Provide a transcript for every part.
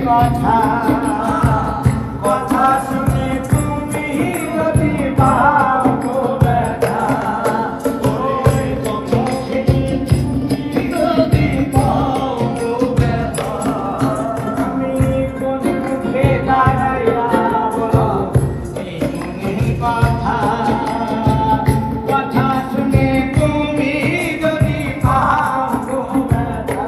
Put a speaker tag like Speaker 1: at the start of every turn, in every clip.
Speaker 1: কথা কথা শুনে তুমি যদি পাও গো ব্যথা, ওই কথা শুনে তুমি যদি পাও গো ব্যথা, আমি কোন মুখে দাঁড়াইয়া বলো এই মনের কথা, কথা শুনে তুমি যদি পাও গো ব্যথা,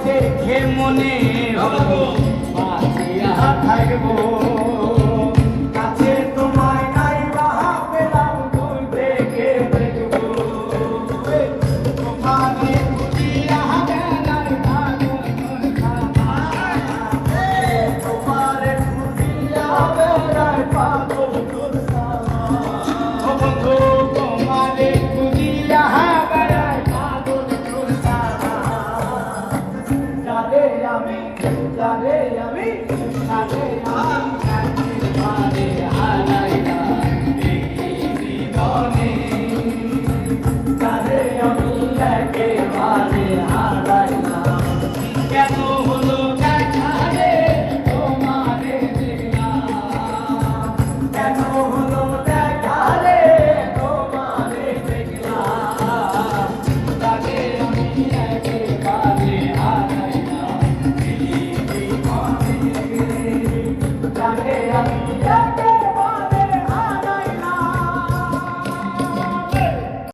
Speaker 1: দেখে মনে হলো বাঁচিয়া থাকবো, কাছে তোমায় নাই বা পেলাম দূর থেকে দেখবো, তোমাকে খুঁজিয়া বেড়াই পাগল তোমারে খুঁজিয়া বেড়াই পাগল বন্ধু, তোমারে খুঁজিয়া বেড়াই পাগল জানে আমি জানে আমি